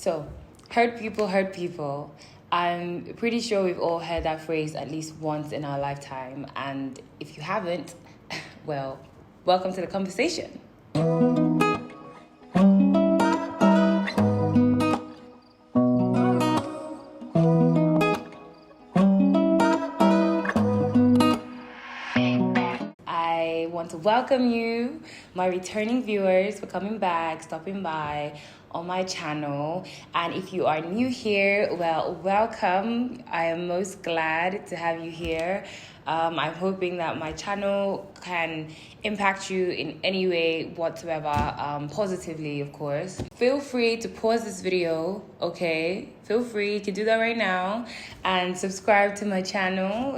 So, hurt people hurt people. I'm pretty sure we've all heard that phrase at least once in our lifetime. And if you haven't, well, welcome to the conversation. I want to welcome you, my returning viewers, for coming back, stopping by on my channel. And if you are new here, well, welcome. I am most glad to have you here. I'm hoping that my channel can impact you in any way whatsoever, positively, of course. Feel free to pause this video, okay? Feel free, you can do that right now, and subscribe to my channel,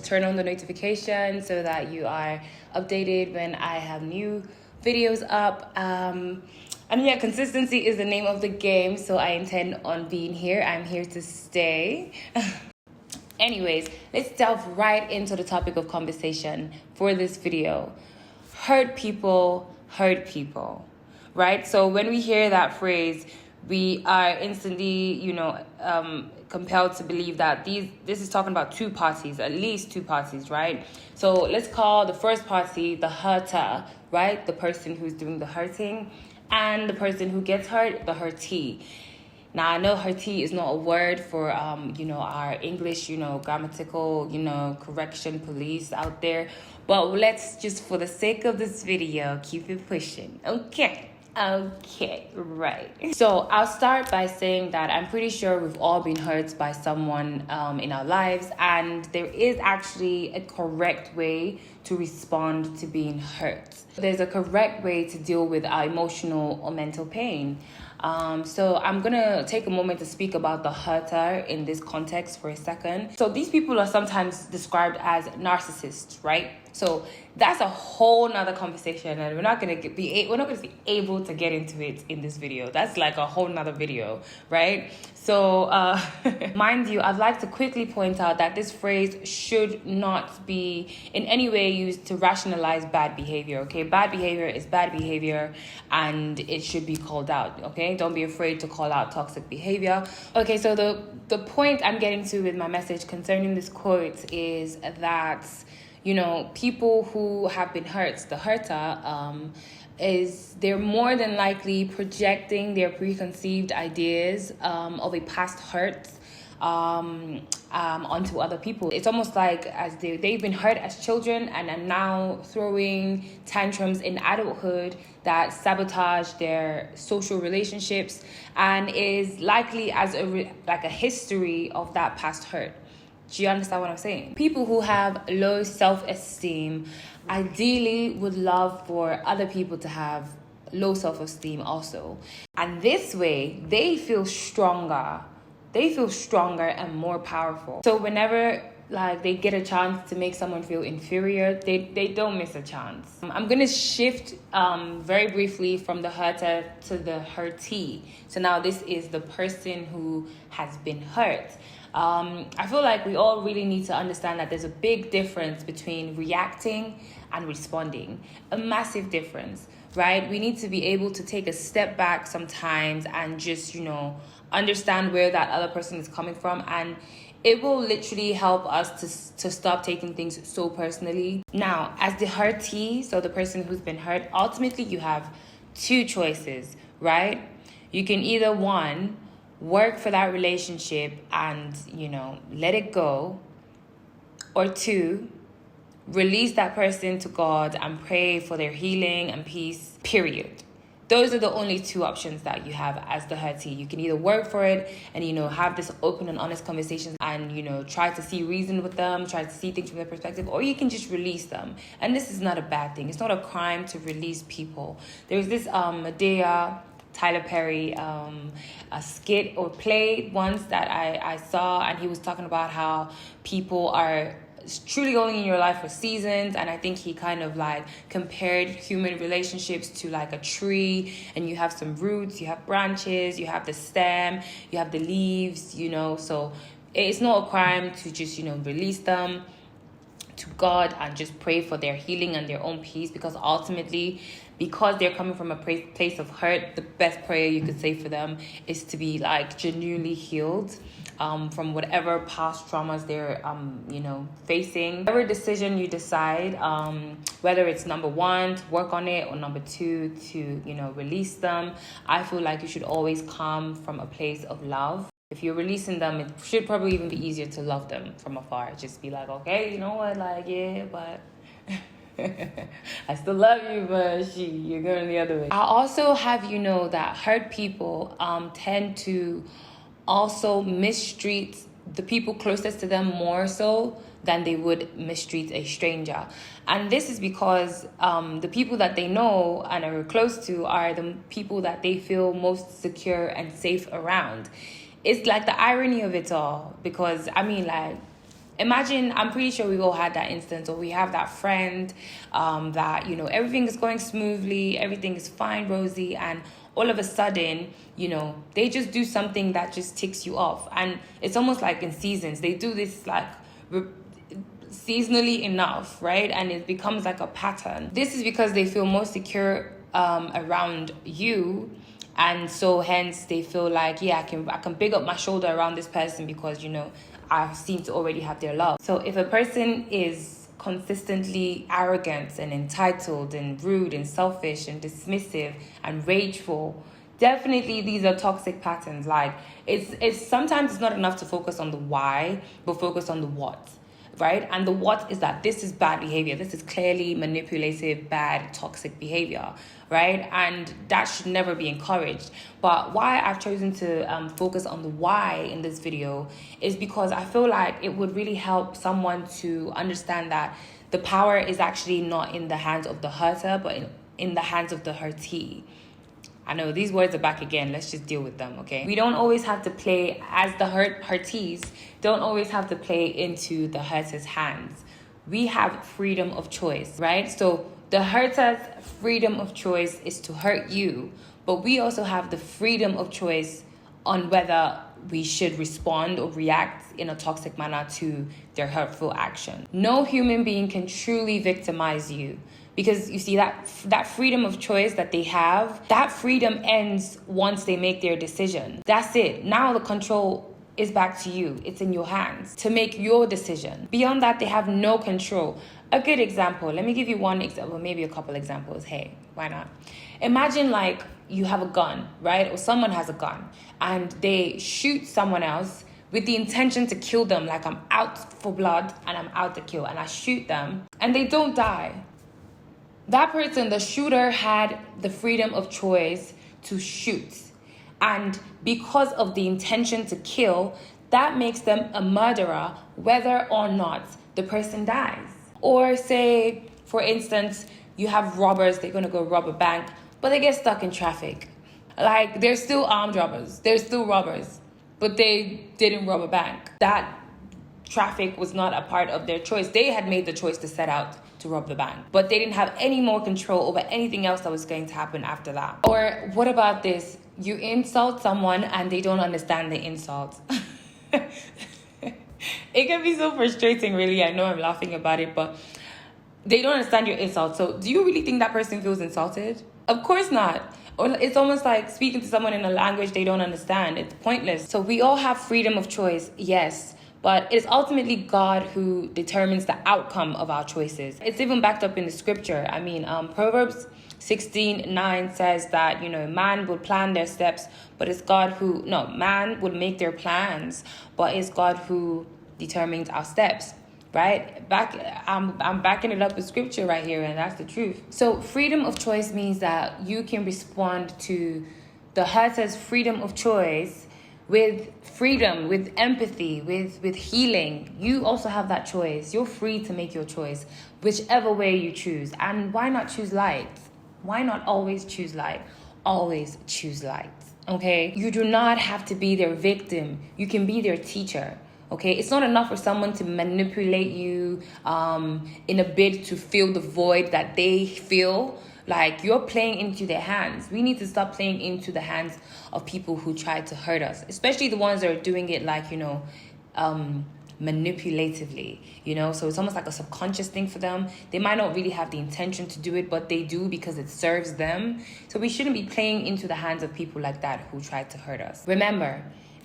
turn on the notifications so that you are updated when I have new videos up. And yeah, consistency is the name of the game, so I intend on being here. I'm here to stay. Anyways, let's delve right into the topic of conversation for this video. Hurt people, right? So when we hear that phrase, we are instantly, compelled to believe that this is talking about two parties, at least two parties, right? So let's call the first party the hurter, right? The person who's doing the hurting, and the person who gets hurt, the hurtee. Now, I know hurtee is not a word for, our English, grammatical, correction police out there. But let's just, for the sake of this video, keep it pushing. Okay, right. So I'll start by saying that I'm pretty sure we've all been hurt by someone in our lives. And there is actually a correct way to respond to being hurt. There's a correct way to deal with our emotional or mental pain. So I'm going to take a moment to speak about the hurter in this context for a second. So these people are sometimes described as narcissists, right? So that's a whole nother conversation, and we're not going to be able to get into it in this video. That's like a whole nother video, right? So mind you, I'd like to quickly point out that this phrase should not be in any way used to rationalize bad behavior, okay? Bad behavior is bad behavior, and it should be called out, okay? Don't be afraid to call out toxic behavior. Okay, so the point I'm getting to with my message concerning this quote is that, people who have been hurt, the hurter, they're more than likely projecting their preconceived ideas of a past hurt onto other people. It's almost like as they've been hurt as children and are now throwing tantrums in adulthood that sabotage their social relationships, and is likely as a history of that past hurt. Do you understand what I'm saying? People who have low self-esteem ideally would love for other people to have low self-esteem also. And this way, they feel stronger. They feel stronger and more powerful. So whenever they get a chance to make someone feel inferior, they don't miss a chance. I'm going to shift very briefly from the hurter to the hurtee. So now this is the person who has been hurt. I feel like we all really need to understand that there's a big difference between reacting and responding. A massive difference, right? We need to be able to take a step back sometimes and just, understand where that other person is coming from. And it will literally help us to stop taking things so personally. Now, as the hurtee, so the person who's been hurt, ultimately you have two choices, right? You can either, one, work for that relationship and, let it go. Or two, release that person to God and pray for their healing and peace, period. Those are the only two options that you have as the hurtee. You can either work for it and, have this open and honest conversation and, try to see reason with them, try to see things from their perspective, or you can just release them. And this is not a bad thing. It's not a crime to release people. There's this Medea, Tyler Perry, a skit or play once that I saw, and he was talking about how people are truly only in your life for seasons. And I think he kind of compared human relationships to a tree, and you have some roots, you have branches, you have the stem, you have the leaves, so it's not a crime to just release them to God and just pray for their healing and their own peace, because ultimately because they're coming from a place of hurt, the best prayer you could say for them is to be like genuinely healed from whatever past traumas they're facing. Whatever decision you decide, whether it's number one to work on it or number two to release them, I feel like you should always come from a place of love. If you're releasing them, it should probably even be easier to love them from afar. Just be like, okay, you know what, like, yeah, but I still love you, but you're going the other way. I also have that hurt people tend to also mistreat the people closest to them more so than they would mistreat a stranger. And this is because the people that they know and are close to are the people that they feel most secure and safe around. It's like the irony of it all, because imagine, I'm pretty sure we all had that instance, or we have that friend that, everything is going smoothly, everything is fine, rosy, and all of a sudden, they just do something that just ticks you off. And it's almost like in seasons, they do this like seasonally enough, right? And it becomes like a pattern. This is because they feel more secure around you. And so hence they feel like, yeah, I can big up my shoulder around this person because, I seem to already have their love. So if a person is consistently arrogant and entitled and rude and selfish and dismissive and rageful, definitely these are toxic patterns. Like it's sometimes it's not enough to focus on the why, but focus on the what. Right? And the what is that this is bad behavior. This is clearly manipulative, bad, toxic behavior, right? And that should never be encouraged. But why I've chosen to focus on the why in this video is because I feel like it would really help someone to understand that the power is actually not in the hands of the hurter, but in the hands of the hurtee. I know these words are back again. Let's just deal with them, okay? We don't always have to play, as the hurtees, don't always have to play into the hurter's hands. We have freedom of choice, right? So the hurter's freedom of choice is to hurt you, but we also have the freedom of choice on whether we should respond or react in a toxic manner to their hurtful action. No human being can truly victimize you. Because you see that freedom of choice that they have, that freedom ends once they make their decision. That's it. Now the control is back to you. It's in your hands to make your decision. Beyond that, they have no control. A good example, let me give you one example, maybe a couple examples. Hey, why not? Imagine like you have a gun, right? Or someone has a gun and they shoot someone else with the intention to kill them. Like I'm out for blood and I'm out to kill, and I shoot them and they don't die. That person, the shooter, had the freedom of choice to shoot. And because of the intention to kill, that makes them a murderer, whether or not the person dies. Or say, for instance, you have robbers, they're going to go rob a bank, but they get stuck in traffic. Like, they're still armed robbers. They're still robbers, but they didn't rob a bank. That traffic was not a part of their choice. They had made the choice to set out to rob the bank, but they didn't have any more control over anything else that was going to happen after that. Or what about this? You insult someone and they don't understand the insult. It can be so frustrating, really. I know I'm laughing about it, but they don't understand your insult. So do you really think that person feels insulted? Of course not. Or it's almost like speaking to someone in a language they don't understand. It's pointless. So we all have freedom of choice, yes. But it's ultimately God who determines the outcome of our choices. It's even backed up in the scripture. Proverbs 16:9 says that, man will plan their steps, but it's God who, no, man would make their plans, but it's God who determines our steps, right? I'm backing it up with scripture right here, and that's the truth. So freedom of choice means that you can respond to the hurter's freedom of choice with freedom, with empathy, with healing. You also have that choice. You're free to make your choice, whichever way you choose. And why not choose light? Why not always choose light? Always choose light, okay? You do not have to be their victim. You can be their teacher, okay? It's not enough for someone to manipulate you in a bid to fill the void that they feel. Like, you're playing into their hands. We need to stop playing into the hands of people who try to hurt us, especially the ones that are doing it like, manipulatively, you know? So it's almost like a subconscious thing for them. They might not really have the intention to do it, but they do because it serves them. So we shouldn't be playing into the hands of people like that who tried to hurt us. Remember,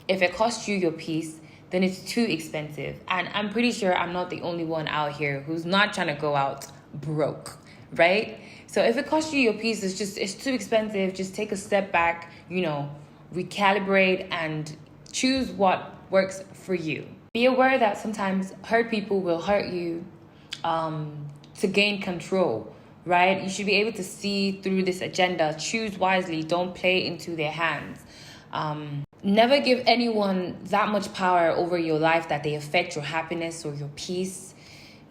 if it costs you your peace, then it's too expensive. And I'm pretty sure I'm not the only one out here who's not trying to go out broke, right? So if it costs you your peace, it's too expensive. Just take a step back, you know, recalibrate and choose what works for you. Be aware that sometimes hurt people will hurt you to gain control, right? You should be able to see through this agenda. Choose wisely. Don't play into their hands. Never give anyone that much power over your life that they affect your happiness or your peace.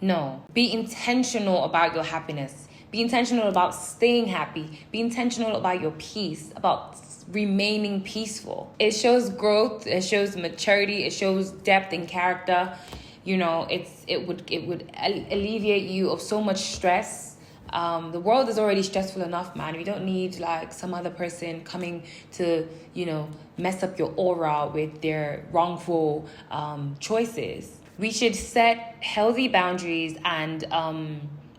No. Be intentional about your happiness. Be intentional about staying happy. Be intentional about your peace, about remaining peaceful. It shows growth. It shows maturity. It shows depth in character. You know, it would alleviate you of so much stress. The world is already stressful enough, man. We don't need like some other person coming to, you know, mess up your aura with their wrongful choices. We should set healthy boundaries and,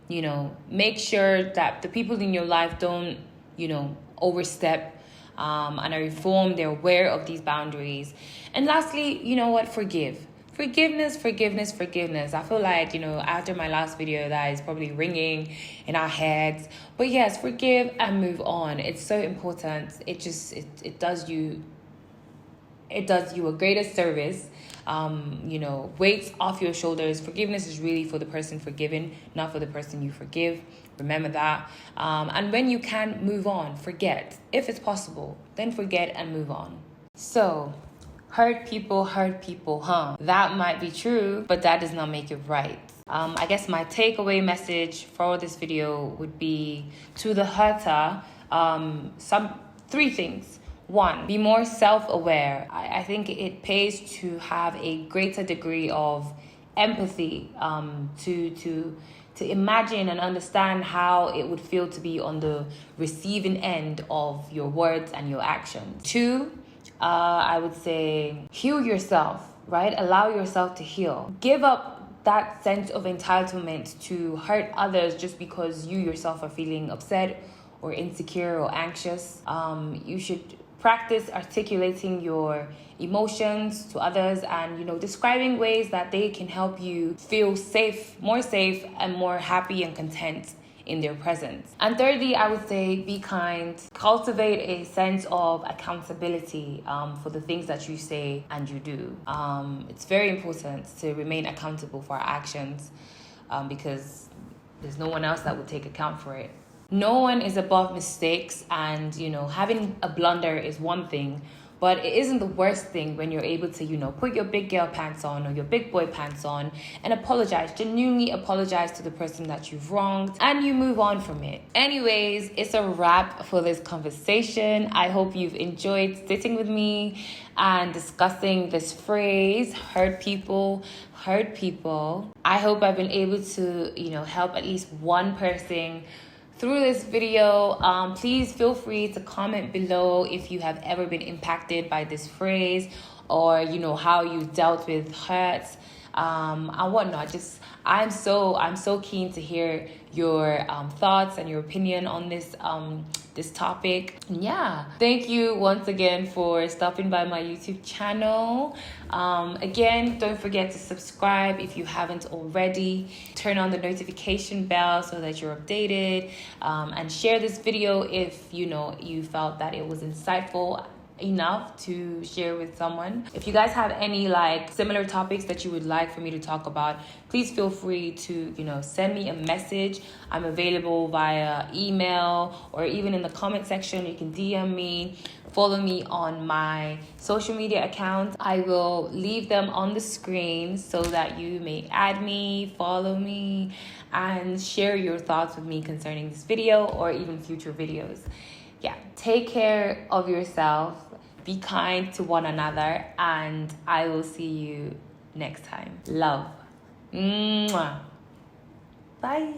you know, make sure that the people in your life don't, you know, overstep and are informed, they're aware of these boundaries. And lastly, you know what? Forgive. Forgiveness. I feel like, you know, after my last video, that is probably ringing in our heads. But yes, forgive and move on. It's so important. It does you a greater service. You know, weights off your shoulders. Forgiveness is really for the person forgiven, not for the person you forgive. Remember that. And when you can move on, forget. If it's possible, then forget and move on. So, hurt people, huh? That might be true, but that does not make it right. I guess my takeaway message for this video would be to the hurter, three things. One, be more self-aware. I think it pays to have a greater degree of empathy, to imagine and understand how it would feel to be on the receiving end of your words and your actions. Two, I would say heal yourself, right? Allow yourself to heal. Give up that sense of entitlement to hurt others just because you yourself are feeling upset or insecure or anxious. You should practice articulating your emotions to others and, you know, describing ways that they can help you feel more safe and more happy and content in their presence. And thirdly, I would say be kind. Cultivate a sense of accountability for the things that you say and you do. It's very important to remain accountable for our actions because there's no one else that would take account for it. No one is above mistakes, and, you know, having a blunder is one thing, but it isn't the worst thing when you're able to, you know, put your big girl pants on or your big boy pants on and apologize, genuinely apologize to the person that you've wronged, and you move on from it. Anyways, it's a wrap for this conversation. I hope you've enjoyed sitting with me and discussing this phrase, hurt people. I hope I've been able to, you know, help at least one person through this video. Please feel free to comment below if you have ever been impacted by this phrase, or, you know, how you dealt with hurts and whatnot. I'm so keen to hear your thoughts and your opinion on this topic. Yeah, thank you once again for stopping by my YouTube channel. Again, don't forget to subscribe if you haven't already. Turn on the notification bell so that you're updated, and share this video if, you know, you felt that it was insightful enough to share with someone. If you guys have any like similar topics that you would like for me to talk about, please feel free to, you know, send me a message. I'm available via email, or even in the comment section you can DM me. Follow me on my social media accounts. I will leave them on the screen so that you may add me, follow me, and share your thoughts with me concerning this video or even future videos. Yeah, take care of yourself, be kind to one another, and I will see you next time. Love. Mwah. Bye.